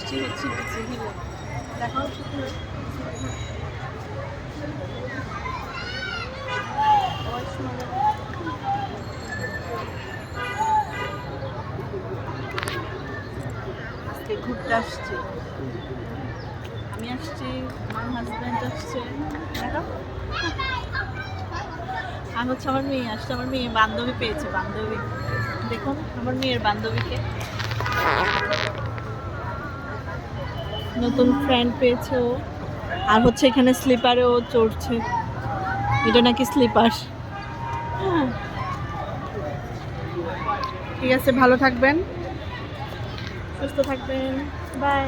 আসছি হচ্ছে বিচে হিলে। দেখা হচ্ছে আজকে ঘুরতে আসছি, আমি আসছি, আমার হাজব্যান্ড আসছে, দেখো আর হচ্ছে আমার মেয়ে আসছে, আমার মেয়ে বান্ধবী পেয়েছে, বান্ধবী দেখুন আমার মেয়ের বান্ধবীকে, নতুন ফ্রেন্ড পেয়েছে ও। আর হচ্ছে এখানে স্লিপারে ও চড়ছে, এটা নাকি স্লিপার। ঠিক আছে, ভালো থাকবেন, সুস্থ থাকবেন, বাই।